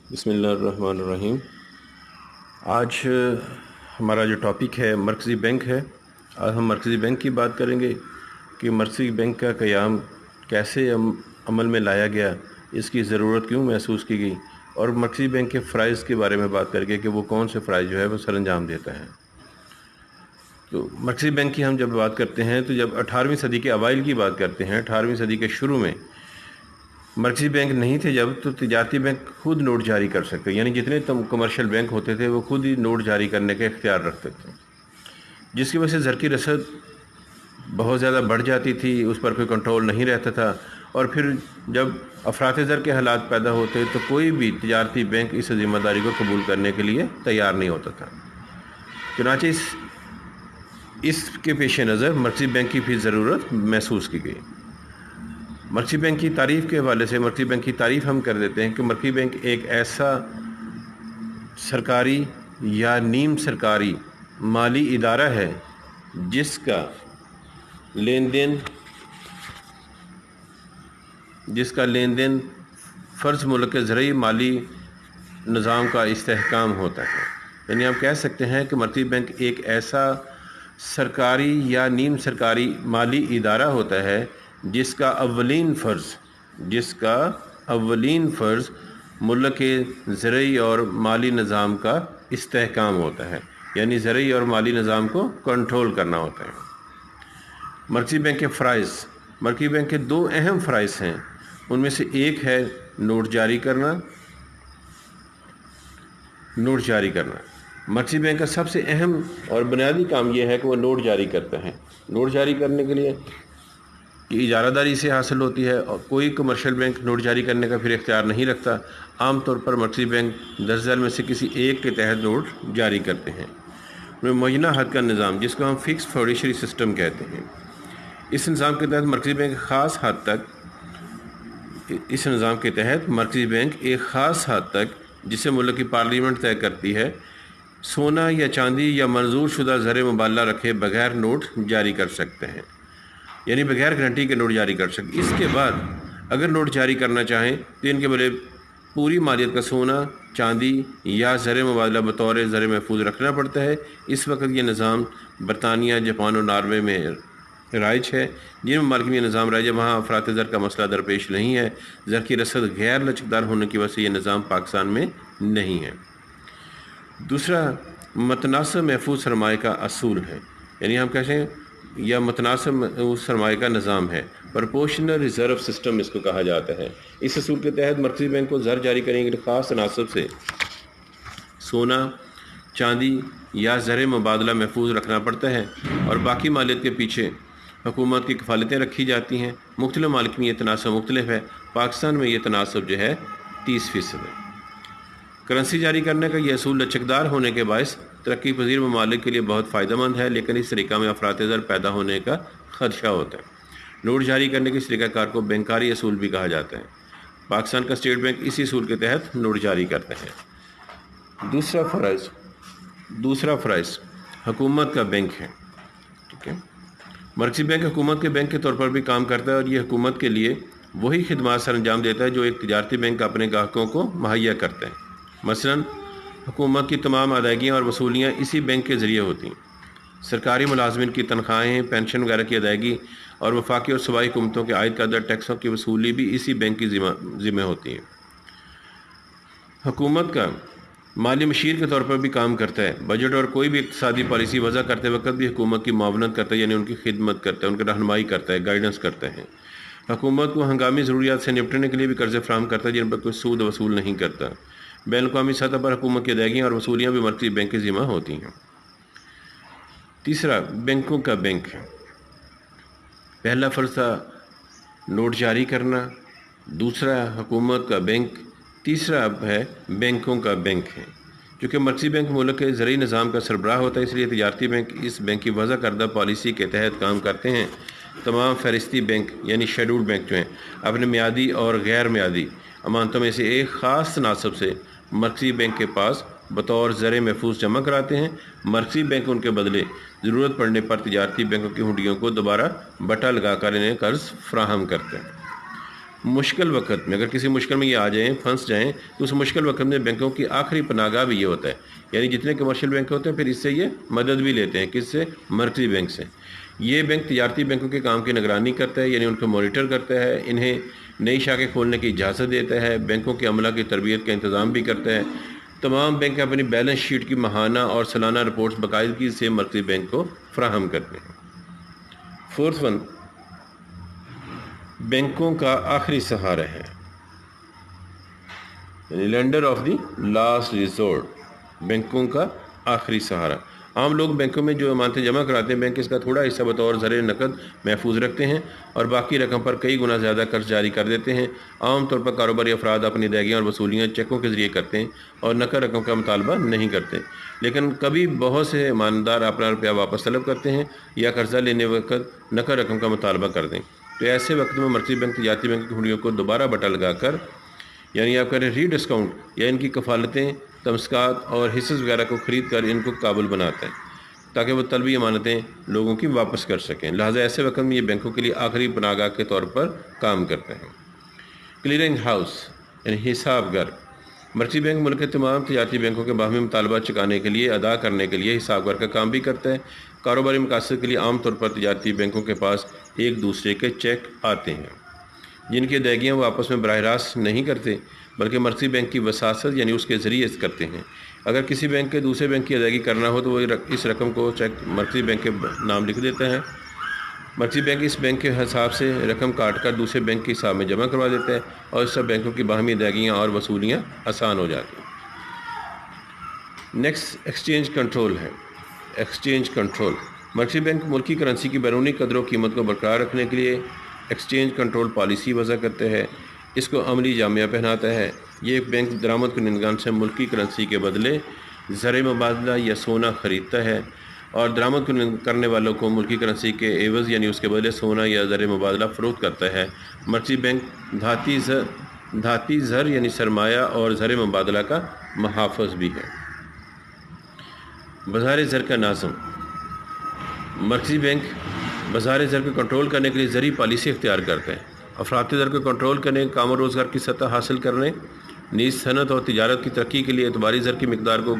بسم اللہ الرحمن الرحیم۔ آج ہمارا جو ٹاپک ہے مرکزی بینک ہے۔ آج ہم مرکزی بینک کی بات کریں گے کہ مرکزی بینک کا قیام کیسے عمل میں لایا گیا، اس کی ضرورت کیوں محسوس کی گئی، اور مرکزی بینک کے فرائض کے بارے میں بات کریں گے کہ وہ کون سے فرائض جو ہے وہ سر انجام دیتا ہے۔ تو مرکزی بینک کی ہم جب بات کرتے ہیں تو جب 18ویں صدی کے اوائل کی بات کرتے ہیں، 18ویں صدی کے شروع میں مرکزی بینک نہیں تھے جب، تو تجارتی بینک خود نوٹ جاری کر سکتے، یعنی جتنے کمرشل بینک ہوتے تھے وہ خود ہی نوٹ جاری کرنے کا اختیار رکھتے تھے، جس کی وجہ سے زر کی رسد بہت زیادہ بڑھ جاتی تھی، اس پر کوئی کنٹرول نہیں رہتا تھا، اور پھر جب افراط زر کے حالات پیدا ہوتے تو کوئی بھی تجارتی بینک اس ذمہ داری کو قبول کرنے کے لیے تیار نہیں ہوتا تھا۔ چنانچہ اس کے پیش نظر مرکزی بینک کی بھی ضرورت محسوس کی گئی۔ مرکزی بینک کی تعریف کے حوالے سے مرکزی بینک کی تعریف ہم کر دیتے ہیں کہ مرکزی بینک ایک ایسا سرکاری یا نیم سرکاری مالی ادارہ ہے جس کا لین دین فرض ملک کے زرعی مالی نظام کا استحکام ہوتا ہے۔ یعنی ہم کہہ سکتے ہیں کہ مرکزی بینک ایک ایسا سرکاری یا نیم سرکاری مالی ادارہ ہوتا ہے جس کا اولین فرض ملک کے زرعی اور مالی نظام کا استحکام ہوتا ہے، یعنی زرعی اور مالی نظام کو کنٹرول کرنا ہوتا ہے۔ مرکزی بینک کے فرائض، مرکزی بینک کے دو اہم فرائض ہیں، ان میں سے ایک ہے نوٹ جاری کرنا۔ مرکزی بینک کا سب سے اہم اور بنیادی کام یہ ہے کہ وہ نوٹ جاری کرتا ہے۔ نوٹ جاری کرنے کے لیے یہ اجارہ داری سے حاصل ہوتی ہے، اور کوئی کمرشل بینک نوٹ جاری کرنے کا پھر اختیار نہیں رکھتا۔ عام طور پر مرکزی بینک 10,000 میں سے کسی ایک کے تحت نوٹ جاری کرتے ہیں۔ معینہ حد کا نظام، جس کو ہم فکس فیڈریشری سسٹم کہتے ہیں، اس نظام کے تحت مرکزی بینک ایک خاص حد تک جسے ملک کی پارلیمنٹ طے کرتی ہے، سونا یا چاندی یا منظور شدہ زر مبادلہ رکھے بغیر نوٹ جاری کر سکتے ہیں، یعنی بغیر گارنٹی کے نوٹ جاری کر سکتے۔ اس کے بعد اگر نوٹ جاری کرنا چاہیں تو ان کے بلے پوری مالیت کا سونا، چاندی یا زر مبادلہ بطور زر محفوظ رکھنا پڑتا ہے۔ اس وقت یہ نظام برطانیہ، جاپان اور ناروے میں رائج ہے۔ جن ممالک میں یہ نظام رائج ہے وہاں افراط زر کا مسئلہ درپیش نہیں ہے۔ زر کی رسد غیر لچکدار ہونے کی وجہ سے یہ نظام پاکستان میں نہیں ہے۔ دوسرا متناسب محفوظ سرمایہ کا اصول ہے، یعنی ہم کہتے ہیں یا متناسب سرمایہ کا نظام ہے، پرپورشنل ریزرو سسٹم اس کو کہا جاتا ہے۔ اس اصول کے تحت مرکزی بینک کو زر جاری کرنے کے لیے خاص تناسب سے سونا، چاندی یا زر مبادلہ محفوظ رکھنا پڑتا ہے، اور باقی مالیت کے پیچھے حکومت کی کفالتیں رکھی جاتی ہیں۔ مختلف ممالک میں یہ تناسب مختلف ہے۔ پاکستان میں یہ تناسب جو ہے 30% ہے۔ کرنسی جاری کرنے کا یہ اصول لچکدار ہونے کے باعث ترقی پذیر ممالک کے لیے بہت فائدہ مند ہے، لیکن اس طریقہ میں افراط زر پیدا ہونے کا خدشہ ہوتا ہے۔ نوٹ جاری کرنے کے اس طریقہ کار کو بینکاری اصول بھی کہا جاتا ہے۔ پاکستان کا اسٹیٹ بینک اسی اصول کے تحت نوٹ جاری کرتا ہے۔ دوسرا فرائض حکومت کا بینک ہے۔ ٹھیک ہے، مرکزی بینک حکومت کے بینک کے طور پر بھی کام کرتا ہے، اور یہ حکومت کے لیے وہی خدمات سر انجام دیتا ہے جو ایک تجارتی بینک اپنے گاہکوں کو مہیا کرتا ہے۔ مثلا حکومت کی تمام ادائیگیاں اور وصولیاں اسی بینک کے ذریعے ہوتی ہیں۔ سرکاری ملازمین کی تنخواہیں، پینشن وغیرہ کی ادائیگی اور وفاقی اور صوبائی حکومتوں کے عائد کردہ ٹیکسوں کی وصولی بھی اسی بینک کی ذمہ ہوتی ہے۔ حکومت کا مالی مشیر کے طور پر بھی کام کرتا ہے۔ بجٹ اور کوئی بھی اقتصادی پالیسی وضع کرتے وقت بھی حکومت کی معاونت کرتا ہے، یعنی ان کی خدمت کرتا ہے، ان کی رہنمائی کرتا ہے، گائیڈنس کرتا ہے۔ حکومت کو ہنگامی ضروریات سے نپٹنے کے لیے بھی قرضے فراہم کرتا ہے جن پر کوئی سود وصول نہیں کرتا۔ بین الاقوامی سطح پر حکومت کی ادائیگیاں اور وصولیاں بھی مرکزی بینک کی ذمہ ہوتی ہیں۔ تیسرا بینکوں کا بینک ہے۔ پہلا فرض تھا نوٹ جاری کرنا، دوسرا حکومت کا بینک، تیسرا اب ہے بینکوں کا بینک ہے۔ چونکہ مرکزی بینک ملک کے زرعی نظام کا سربراہ ہوتا ہے، اس لیے تجارتی بینک اس بینک کی وضع کردہ پالیسی کے تحت کام کرتے ہیں۔ تمام فہرستی بینک یعنی شیڈول بینک جو ہیں اپنے میعادی اور غیر میعادی امانتوں میں سے ایک خاص تناسب سے مرکزی بینک کے پاس بطور زر محفوظ جمع کراتے ہیں۔ مرکزی بینک ان کے بدلے ضرورت پڑنے پر تجارتی بینکوں کی ہنڈیوں کو دوبارہ بٹا لگا کر انہیں قرض فراہم کرتے ہیں۔ مشکل وقت میں اگر کسی مشکل میں یہ آ جائیں، پھنس جائیں، تو اس مشکل وقت میں بینکوں کی آخری پناہ گاہ بھی یہ ہوتا ہے. یعنی جتنے کمرشل بینک ہوتے ہیں پھر اس سے یہ مدد بھی لیتے ہیں. کس سے؟ مرکزی بینک سے. یہ بینک تجارتی بینکوں کے کام کی نگرانی کرتا ہے، یعنی ان کو مانیٹر کرتا ہے، انہیں نئی شاخیں کھولنے کی اجازت دیتا ہے، بینکوں کے عملہ کی تربیت کا انتظام بھی کرتا ہے. تمام بینک اپنی بیلنس شیٹ کی ماہانہ اور سالانہ رپورٹس باقاعدگی سے مرکزی بینک کو فراہم کرتے ہیں. فورتھ ون، بینکوں کا آخری سہارا ہے، یعنی lander of the last resort. بینکوں کا آخری سہارا. عام لوگ بینکوں میں جو امانتیں جمع کراتے ہیں، بینک اس کا تھوڑا حصہ بطور زر نقد محفوظ رکھتے ہیں اور باقی رقم پر کئی گنا زیادہ قرض جاری کر دیتے ہیں. عام طور پر کاروباری افراد اپنی ادائیگیاں اور وصولیاں چیکوں کے ذریعے کرتے ہیں اور نقد رقم کا مطالبہ نہیں کرتے. لیکن کبھی بہت سے ایماندار اپنا روپیہ واپس طلب کرتے ہیں یا قرضہ لینے وقت نقد رقم کا مطالبہ کر دیں. تو ایسے وقت میں مرکزی بینک تجارتی بینک کی ہنڈیوں کو دوبارہ بٹا لگا کر، یعنی آپ کریں ری ڈسکاؤنٹ، یا ان کی کفالتیں، تمسکات اور حصص وغیرہ کو خرید کر ان کو قابل بناتا ہے تاکہ وہ طلبی امانتیں لوگوں کی واپس کر سکیں. لہٰذا ایسے وقت میں یہ بینکوں کے لیے آخری پناہ گاہ کے طور پر کام کرتے ہیں. کلیئرنگ ہاؤس یعنی حساب گھر. مرکزی بینک ملک کے تمام تجارتی بینکوں کے باہمی مطالبات چکانے کے لیے، ادا کرنے کے لیے حساب گھر کا کام بھی کرتا ہے. کاروباری مقاصد کے لیے عام طور پر تجارتی بینکوں کے پاس ایک دوسرے کے چیک آتے ہیں جن کی ادائیگیاں وہ آپس میں براہ راست نہیں کرتے بلکہ مرکزی بینک کی وساطت یعنی اس کے ذریعے کرتے ہیں. اگر کسی بینک کے دوسرے بینک کی ادائیگی کرنا ہو تو وہ اس رقم کو چیک مرکزی بینک کے نام لکھ دیتا ہے. مرکزی بینک اس بینک کے حساب سے رقم کاٹ کر دوسرے بینک کے حساب میں جمع کروا دیتا ہے اور اس سے بینکوں کی باہمی ادائیگیاں اور وصولیاں آسان ہو جاتی ہیں. نیکسٹ ایکسچینج کنٹرول ہے. Exchange control. مرکزی بینک ملکی کرنسی کی بیرونی قدر و قیمت کو برقرار رکھنے کے لیے ایکسچینج کنٹرول پالیسی وضع کرتے ہیں. اس کو عملی جامعہ پہناتا ہے. یہ بینک درآمد کنندگان سے ملکی کرنسی کے بدلے زر مبادلہ یا سونا خریدتا ہے اور درآمد کرنے والوں کو ملکی کرنسی کے عوض یعنی اس کے بدلے سونا یا زر مبادلہ فروخت کرتا ہے. مرکزی بینک دھاتی زر یعنی سرمایہ اور زر مبادلہ کا محافظ بھی ہے. بازار زر کا ناظم. مرکزی بینک بازار زر کو کنٹرول کرنے کے لیے زرعی پالیسی اختیار کرتے ہیں. افراط زر کو کنٹرول کرنے، کام و روزگار کی سطح حاصل کرنے، نیز صنعت اور تجارت کی ترقی کے لیے اعتباری زر کی مقدار کو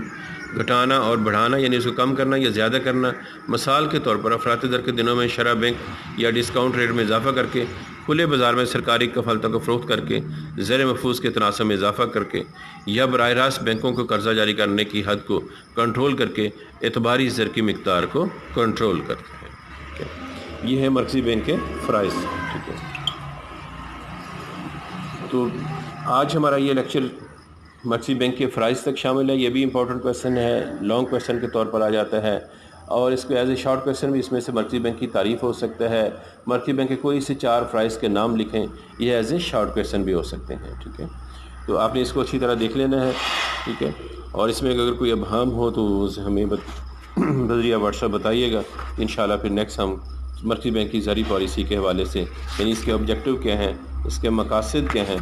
گھٹانا اور بڑھانا یعنی اس کو کم کرنا یا زیادہ کرنا. مثال کے طور پر افراط زر کے دنوں میں شرح بینک یا ڈسکاؤنٹ ریٹ میں اضافہ کر کے، کھلے بازار میں سرکاری کفالتوں کو فروخت کر کے، زر محفوظ کے تناسب میں اضافہ کر کے، یا براہ راست بینکوں کو قرضہ جاری کرنے کی حد کو کنٹرول کر کے اعتباری زر کی مقدار کو کنٹرول کرتے ہیں. یہ ہے مرکزی بینک کے فرائض. ٹھیک ہے، تو آج ہمارا یہ لیکچر مرکزی بینک کے فرائض تک شامل ہے. یہ بھی امپورٹنٹ کویسچن ہے، لانگ کویسچن کے طور پر آ جاتا ہے اور اس کو ایز اے شارٹ کویسچن بھی اس میں سے مرکزی بینک کی تعریف ہو سکتا ہے. مرکزی بینک کے کوئی سے 4 فرائض کے نام لکھیں، یہ ایز اے شارٹ کویسچن بھی ہو سکتے ہیں. ٹھیک ہے، تو آپ نے اس کو اچھی طرح دیکھ لینا ہے. ٹھیک ہے، اور اس میں اگر کوئی ابہام ہو تو ہمیں بذریعہ واٹس ایپ بتائیے گا. انشاءاللہ پھر نیکسٹ ہم مرکزی بینک کی زرعی پالیسی کے حوالے سے، یعنی اس کے آبجیکٹو کیا ہیں، اس کے مقاصد کیا ہیں،